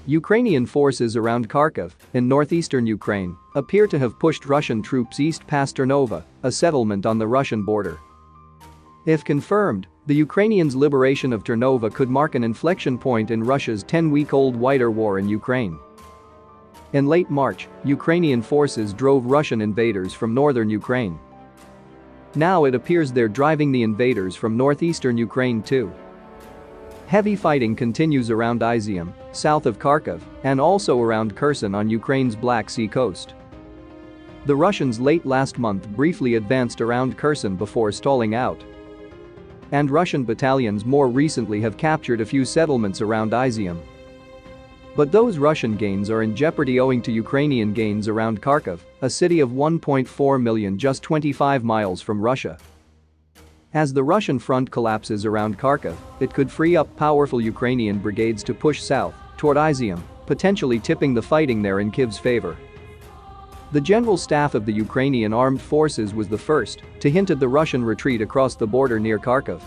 Ukrainian forces around Kharkiv, in northeastern Ukraine, appear to have pushed Russian troops east past Ternova, a settlement on the Russian border. If confirmed, the Ukrainians' liberation of Ternova could mark an inflection point in Russia's 10-week-old wider war in Ukraine. In late March, Ukrainian forces drove Russian invaders from northern Ukraine. Now it appears they're driving the invaders from northeastern Ukraine too. Heavy fighting continues around Izium, south of Kharkiv, and also around Kherson on Ukraine's Black Sea coast. The Russians late last month briefly advanced around Kherson before stalling out. And Russian battalions more recently have captured a few settlements around Izium. But those Russian gains are in jeopardy owing to Ukrainian gains around Kharkiv, a city of 1.4 million just 25 miles from Russia. As the Russian front collapses around Kharkiv, it could free up powerful Ukrainian brigades to push south, toward Izium, potentially tipping the fighting there in Kyiv's favor. The General Staff of the Ukrainian Armed Forces was the first to hint at the Russian retreat across the border near Kharkiv.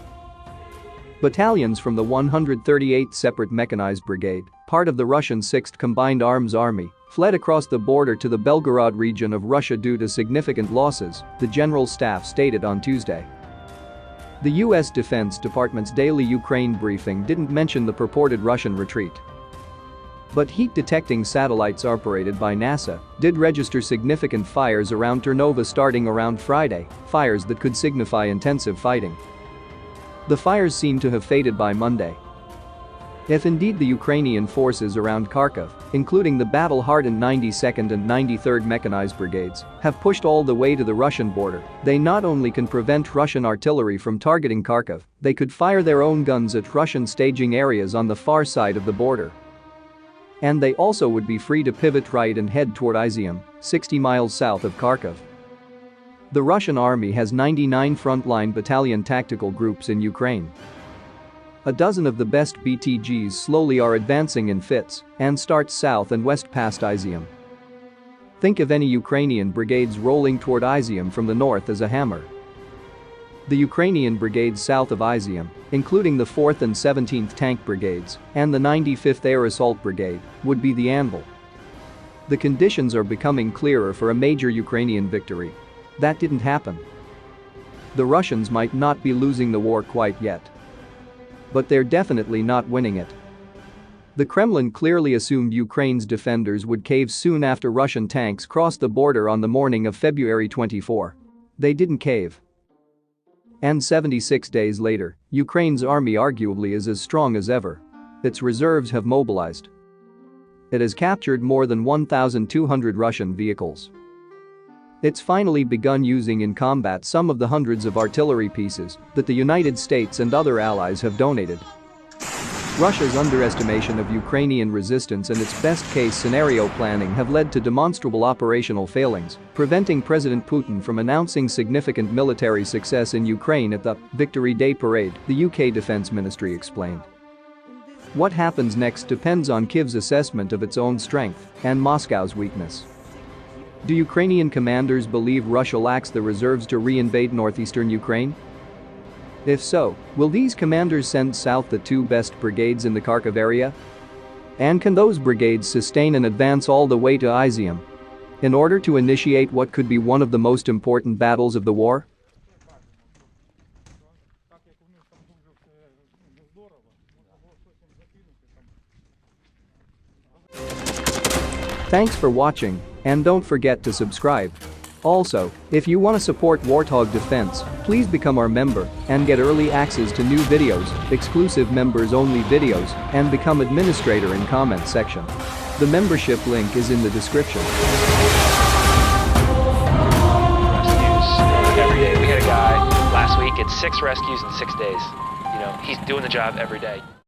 Battalions from the 138th Separate Mechanized Brigade, part of the Russian 6th Combined Arms Army, fled across the border to the Belgorod region of Russia due to significant losses, the General Staff stated on Tuesday. The U.S. Defense Department's daily Ukraine briefing didn't mention the purported Russian retreat. But heat-detecting satellites operated by NASA did register significant fires around Ternova starting around Friday, fires that could signify intensive fighting. The fires seem to have faded by Monday. If indeed the Ukrainian forces around Kharkiv, including the battle-hardened 92nd and 93rd Mechanized Brigades, have pushed all the way to the Russian border, they not only can prevent Russian artillery from targeting Kharkiv, they could fire their own guns at Russian staging areas on the far side of the border. And they also would be free to pivot right and head toward Izium, 60 miles south of Kharkiv. The Russian army has 99 frontline battalion tactical groups in Ukraine. A dozen of the best BTGs slowly are advancing in fits and start south and west past Izium. Think of any Ukrainian brigades rolling toward Izium from the north as a hammer. The Ukrainian brigades south of Izium, including the 4th and 17th Tank Brigades and the 95th Air Assault Brigade, would be the anvil. The conditions are becoming clearer for a major Ukrainian victory. That didn't happen. The Russians might not be losing the war quite yet. But they're definitely not winning it. The Kremlin clearly assumed Ukraine's defenders would cave soon after Russian tanks crossed the border on the morning of February 24. They didn't cave. And 76 days later, Ukraine's army arguably is as strong as ever. Its reserves have mobilized. It has captured more than 1,200 Russian vehicles. It's finally begun using in combat some of the hundreds of artillery pieces that the United States and other allies have donated. Russia's underestimation of Ukrainian resistance and its best-case scenario planning have led to demonstrable operational failings, preventing President Putin from announcing significant military success in Ukraine at the Victory Day parade, the UK Defence Ministry explained. What happens next depends on Kyiv's assessment of its own strength and Moscow's weakness. Do Ukrainian commanders believe Russia lacks the reserves to re-invade northeastern Ukraine? If so, will these commanders send south the two best brigades in the Kharkiv area? And can those brigades sustain an advance all the way to Izium in order to initiate what could be one of the most important battles of the war? Thanks for watching, and don't forget to subscribe. Also, if you want to support Warthog Defense, please become our member and get early access to new videos, exclusive members-only videos, and become administrator in comment section. The membership link is in the description. Rescues every day. We had a guy last week, it's 6 rescues in 6 days. You know, he's doing the job every day.